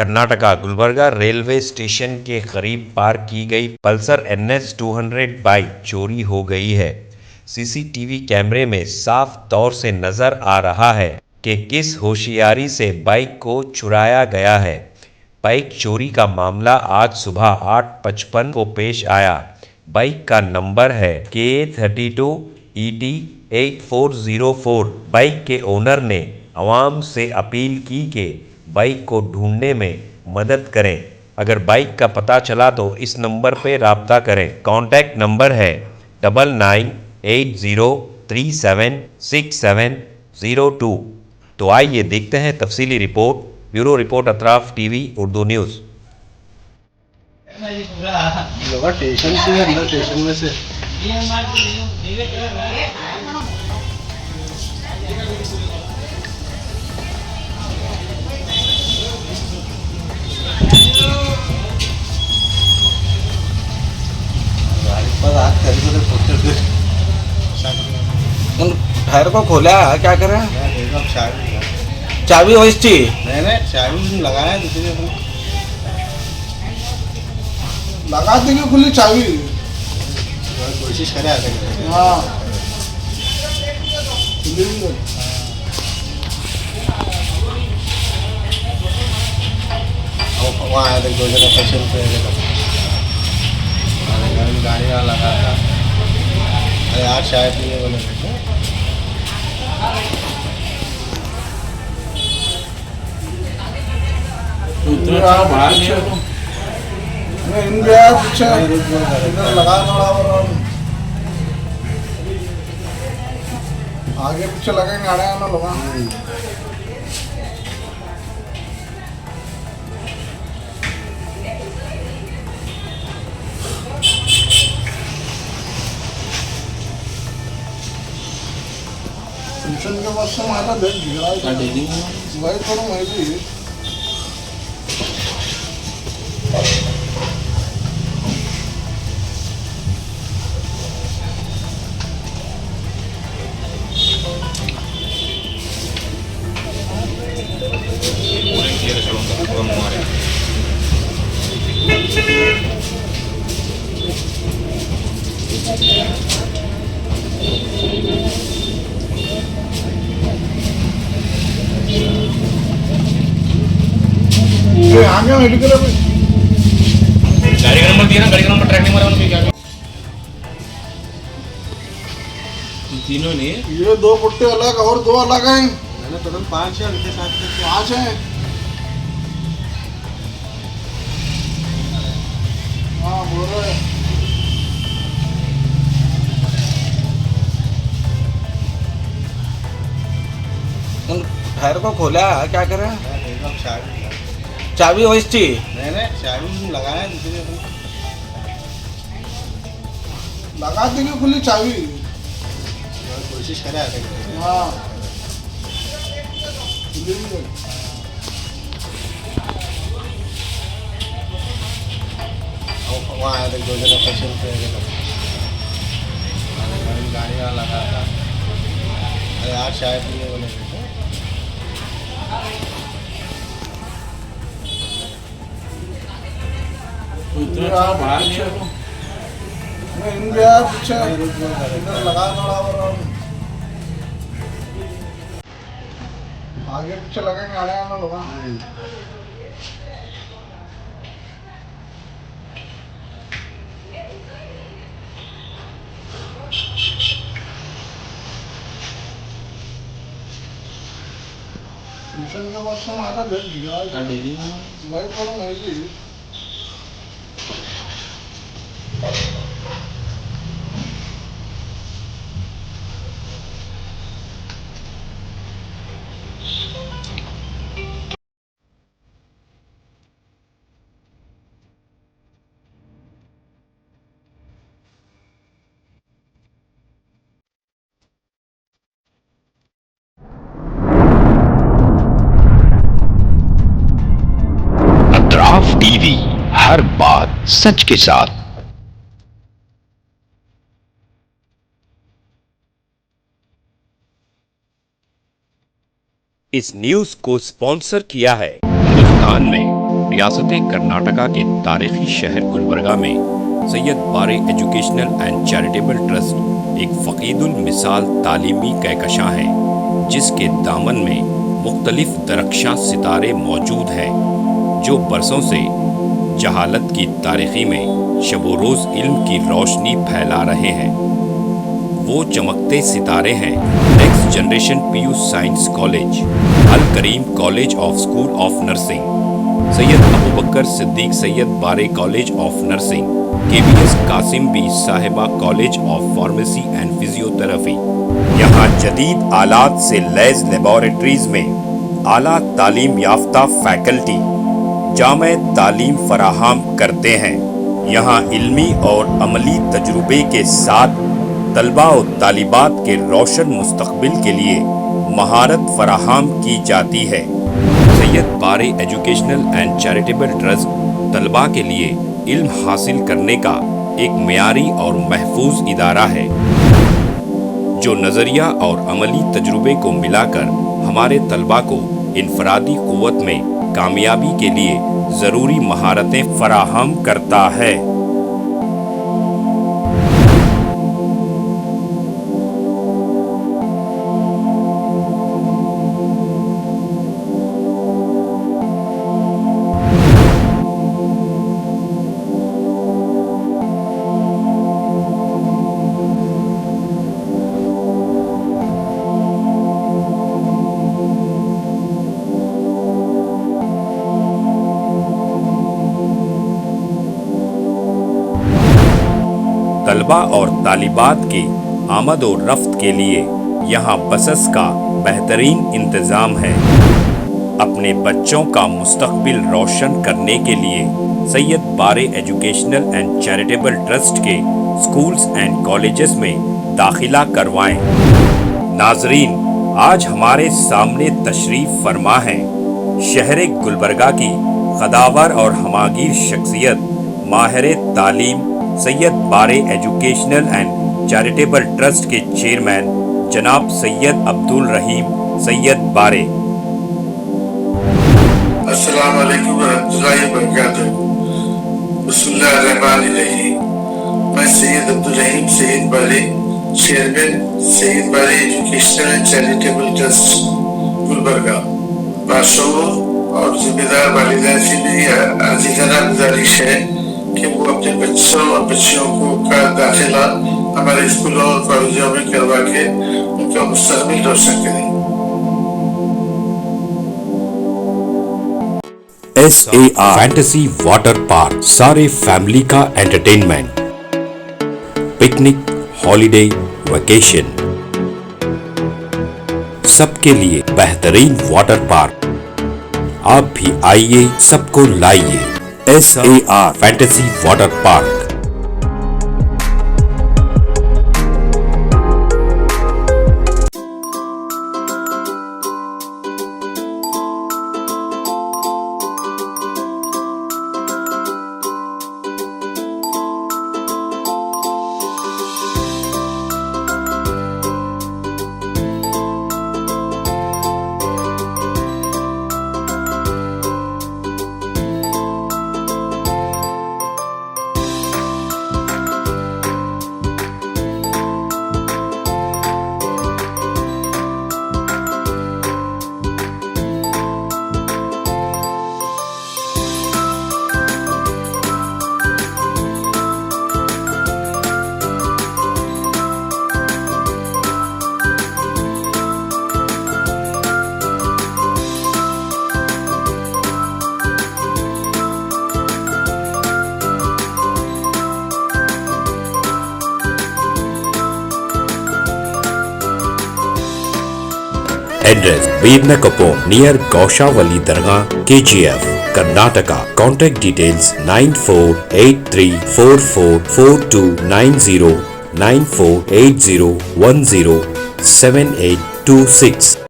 Karnataka Gulbarga railway station के करीब park की गई पल्सर NS 200 बाइक चोरी हो गई है। सीसीटीवी कैमरे में साफ तौर से नजर आ रहा है कि किस होशियारी से बाइक को चुराया गया है। बाइक चोरी का मामला आज सुबह 8:55 को पेश आया। बाइक का नंबर है K32ET8404। बाइक के ओनर ने आवाम से अपील की कि बाइक को ढूंढने में मदद करें। अगर बाइक का पता चला तो इस नंबर पे राब्ता करें। कॉन्टैक्ट नंबर है 9980376702। तो आइए देखते हैं तफसीली report. Bureau report Atraf TV Urdu news. Station से अंदर स्टेशन में से टायर को खोला, क्या कर रहा है? चाबी वही थी। नहीं चाबी लगाया दूसरी लगा देंगे खुली चाबी। कोशिश करे हाँ वहाँ आया दो जगह फैशन पे गाड़ी वाला लगा था। अरे यार शायद नहीं है बोले बाहर लगा आगे पीछे लगेंगे आने आना लगा। ट्यूशन के पास से हमारा देख दिया वही थोड़ा मैं भी आगे मेडिकल गाड़ी का नंबर दिया ना, गाड़ी का नंबर ट्रैक नहीं मारा उनके क्या तीनों ने ये दो पुट्टे अलग और दो अलग हैं। मैंने टोटल 5 है, उनके साथ 5 हैं। हाँ बोल रहे टायर को खोला, क्या कर रहा है? चाबी वही थी। नहीं चाबी लगाया दूसरी लगा देंगे खुली चाबी। कोशिश करे हाँ वहाँ आया दो जगह फैशन पे गाड़ी वाला लगा था। अरे यार शायद नहीं है बोले बाहर लगा आगे पीछे लगेंगे आने आना लगा। ट्यूशन के पास से हमारा देख दिया वही थोड़ा मैं भी अतराफ टीवी, हर बात सच के साथ। इस न्यूज को स्पॉन्सर किया है हिंदुस्तान में रियासत कर्नाटका के तारीखी शहर गुलबर्गा में Syed Bare educational and charitable trust एक फ़कीदुल मिसाल तालीमी कहकशां है, जिसके दामन में मुख्तलिफ दरख्शां सितारे मौजूद हैं जो बरसों से जहालत की तारीखी में शबो रोज़ इल्म की रोशनी फैला रहे हैं। वो चमकते सितारे हैं next generation PU science college, Al Karim college of school of nursing, Syed Abu Bakar Siddiq Syed Bare college of nursing, KBS Kasim Bi Sahiba college of pharmacy and physiotherapy. यहाँ जदीद आलात से लैस लेबोरेटरीज में आला तालीम याफ्ता फैकल्टी जामे तालीम फराहम करते हैं। यहाँ इल्मी और अमली तजुर्बे के साथ तलबा और तालिबात के रोशन मुस्तकबिल के लिए महारत फराहम की जाती है। Syed Bare educational and charitable trust तलबा के लिए इल्म हासिल करने का एक मियारी और महफूज इदारा है, जो नज़रिया और अमली तजुर्बे को मिलाकर हमारे तलबा को इनफरादी क़ुव्वत में कामयाबी के लिए ज़रूरी महारतें फराहम करता है। तलबा और तालिबात की आमद और रफ्त के लिए यहाँ बसेस का बेहतरीन इंतज़ाम है। अपने बच्चों का मुस्तकबिल रोशन करने के लिए Syed Bare educational and charitable trust के स्कूल्स एंड कॉलेजेस में दाखिला करवाएं। नाजरीन, आज हमारे सामने तशरीफ़ फरमा है शहर गुलबर्गा की कदावर और हमागीर शख्सियत माहिर तालीम Syed Bare educational and charitable trust के चेयरमैन जनाब सैयद अब्दुल रहीम सैयद बारे। अस्सलाम वालेकुम रहमतुल्लाहि व बरकातुहू। बिस्मिल्लाहिर्रहमानिर्रहीम। मैं सैयद अब्दुल रहीम सैयद बारे, chairman Syed Bare educational and charitable trust Gulbarga, बादशाहों और जिम्मेदार वालिदैन से मेरी आजीज़ाना गुजारिश है कि वो अपने बच्चों और बच्चियों को का दाखिला हमारे स्कूलों और कॉलेजों में करवा के उनका मुस्तकबिल रोशन करें। SAR फैंटेसी वाटर पार्क, सारे फैमिली का एंटरटेनमेंट, पिकनिक, हॉलिडे, वेकेशन, सबके लिए बेहतरीन वाटर पार्क। आप भी आइए, सबको लाइए। SAR fantasy water park. Address: Veernakapur near Gaushawali Dargah, KGF, Karnataka. Contact details 9483444290 9480107826.